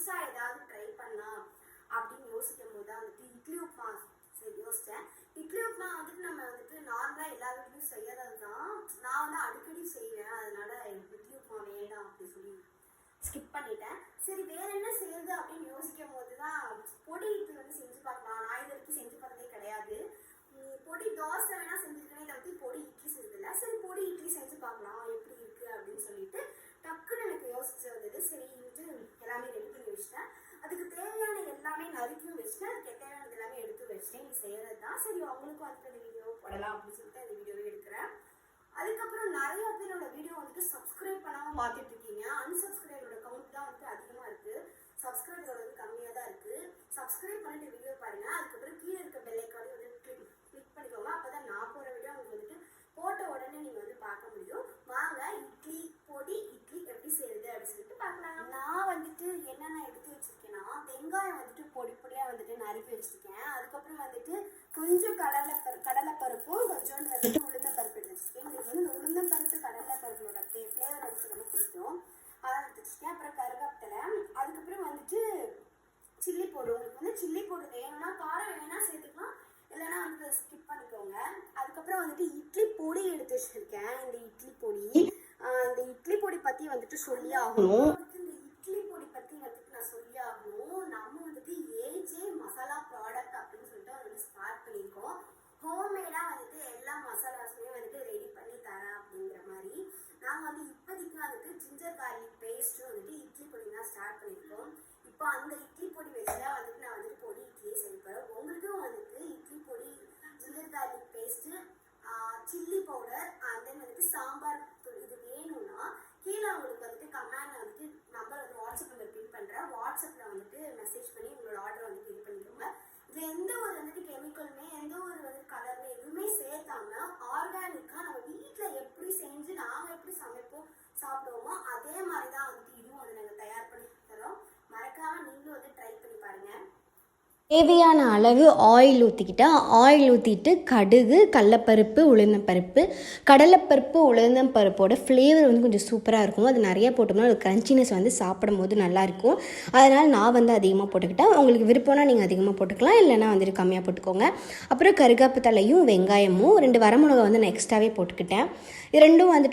புதுசாக ஏதாவது ட்ரை பண்ணலாம் அப்படின்னு யோசிக்கும் போது தான் வந்துட்டு இட்லி உப்புமா சரி யோசித்தேன். இட்லி உப்புமா வந்துட்டு நம்ம வந்துட்டு நார்மலாக எல்லா வீட்லையும் செய்யறது தான். நான் வந்து அடிக்கடி செய்வேன், அதனால எனக்கு இட்லி உப்புமா வேண்டாம் அப்படின்னு சொல்லி ஸ்கிப் பண்ணிட்டேன். சரி வேற என்ன செய்யுது அப்படின்னு யோசிக்கும் போது தான் பொடி இட்லி வந்து செஞ்சு பார்க்கலாம். நான் இது வரைக்கும் செஞ்சு பார்த்ததே கிடையாது. பொடி தோசை வேணா செஞ்சுருக்கேனே தவிர்த்து பொடி இட்லி செஞ்சதில்லை. சரி பொடி இட்லி செஞ்சு பார்க்கலாம் எப்படி இருக்குது அப்படின்னு சொல்லிட்டு டக்குன்னு எனக்கு யோசிச்சு வந்தது. சரின்ட்டு எல்லாமே ரெடி பண்ணி வச்சிட்டேன். அதுக்கு தேவையான எல்லாமே நறுக்கியும் வச்சுட்டேன். அதுக்கு தேவையானது எல்லாமே எடுத்து வச்சிட்டேன். இது செய்கிறது தான். சரி அவங்களுக்கும் வந்துட்டு அந்த வீடியோ போடலாம் அப்படின்னு சொல்லிட்டு அந்த வீடியோவே எடுக்கிறேன். அதுக்கப்புறம் நிறைய பேரோட வீடியோ வந்துட்டு சப்ஸ்கிரைப் பண்ணாமல் பார்த்துட்டு இருக்கீங்க. அன்சப்ஸ்கிரைபரோட கவுண்ட் தான் வந்துட்டு அதிகமாக இருக்குது. சப்ஸ்கிரைபரோட வந்து கம்மியாக தான் இருக்குது. சப்ஸ்கிரைப் பண்ணிட்டு வீடியோ பாருங்கள். அதுக்கப்புறம் கீழே இருக்க பெல் ஐக்கானே வந்து கிளிக் பண்ணிக்கோங்க. அப்போ தான் நான் போகிற வீடியோ உங்களுக்கு வந்துட்டு போட்ட உடனே நீங்கள் வந்து பார்க்க முடியும். வாங்க இட்லி பொடி இட்லி எப்படி செய்யுது அப்படின்னு சொல்லிட்டு பார்க்கலாம். நான் வந்துட்டு என்னென்ன எடுத்து வச்சுருக்கேன்னா, வெங்காயம் வந்துட்டு பொடி பொடியாக வந்துட்டு நறுக்கி வச்சுருக்கேன். அதுக்கப்புறம் வந்துட்டு கொஞ்சம் கடலைப்பருப்பும் கொஞ்சோண்டு வந்துட்டு உளுந்தம்பருப்பு எடுத்து வச்சுருக்கேன். உங்களுக்கு வந்து இந்த உளுந்தம்பருப்பு கடலைப்பருப்போட ஃப்ளேவர் வந்துட்டு ரொம்ப பிடிக்கும், அதான் எடுத்து வச்சுருக்கேன். அப்புறம் கருவேப்பிலை, அதுக்கப்புறம் வந்துட்டு சில்லி பவுடர். உங்களுக்கு வந்து சில்லி பவுடர் வேணும்னா காரம் வேணா சேர்த்துக்கலாம், இல்லைன்னா வந்து ஸ்கிப் பண்ணிக்கோங்க. அதுக்கப்புறம் வந்துட்டு இட்லி பொடி எடுத்து வச்சுருக்கேன். இந்த இட்லி பொடி பற்றி வந்துட்டு சொல்லி ஆகணும். இந்த இட்லி பொடி பற்றி வந்துட்டு நான் சொல்லி ஆகணும். நம்ம வந்துட்டு ஏஜே மசாலா ப்ராடக்ட் அப்படின்னு சொல்லிட்டு அதை வந்து ஸ்டார்ட் பண்ணியிருக்கோம். ஹோம்மேடாக வந்துட்டு எல்லா மசாலாஸுமே வந்துட்டு ரெடி பண்ணி தரேன் அப்படிங்கிற மாதிரி. நாங்கள் வந்து இப்போதைக்கு வந்துட்டு ஜிஞ்சர் கார்லிக் பேஸ்ட்டும் வந்துட்டு இட்லி பொடி தான் ஸ்டார்ட் பண்ணியிருக்கோம். இப்போ அந்த இட்லி பொடி வச்சு தான் வந்துட்டு நான் வந்துட்டு பொடி இட்லியே செய்யப்போகிறேன். உங்களுக்கும் வந்துட்டு இட்லி பொடி, ginger garlic paste, chilli powder, then வந்துட்டு சாம்பார் தூள் இது வேணும்னா கீழே உங்களுக்கு வந்துட்டு கமெண்ட் வந்துட்டு நம்பர் வந்து வாட்ஸ்அப் நம்பர் பின் பண்ணுறேன். வாட்ஸ்அப்பில் வந்துட்டு மெசேஜ் பண்ணி உங்களோட ஆர்டர் வந்து இது பண்ணிக்கோங்க. இதில் எந்த ஒரு வந்துட்டு கெமிக்கலுமே எந்த ஒரு வந்து கலருமே எதுவுமே சேர்த்தாம ஆர்கானிக்காக நம்ம வீட்டில் எப்படி செஞ்சு நாங்கள் எப்படி சமைப்போம் சாப்பிடுவோமோ அதே மாதிரி தான் வந்துட்டு இதுவும் வந்து நாங்கள் தயார் பண்ணி தரோம். மறக்காமல் நீங்களும் வந்து ட்ரை பண்ணி பாருங்கள். தேவையான அளவு ஆயில் ஊற்றிக்கிட்டால் ஆயில் ஊற்றிட்டு கடுகு, கடலப்பருப்பு, உளுந்தம்பருப்பு, கடலைப்பருப்பு உளுந்தம்பருப்போட ஃப்ளேவர் வந்து கொஞ்சம் சூப்பராக இருக்கும். அது நிறையா போட்டோம்னா அது கிரன்ச்சினஸ் வந்து சாப்பிடும் போது நல்லாயிருக்கும். அதனால் நான் வந்து அதிகமாக போட்டுக்கிட்டேன். உங்களுக்கு விருப்பம்னா நீங்கள் அதிகமாக போட்டுக்கலாம், இல்லைனா வந்துட்டு கம்மியாக போட்டுக்கோங்க. அப்புறம் கருகாப்பு தலையும் வெங்காயமும் 2 வரமிளகா வந்து நான் எக்ஸ்ட்ராவே போட்டுக்கிட்டேன். இது ரெண்டும் வந்துட்டு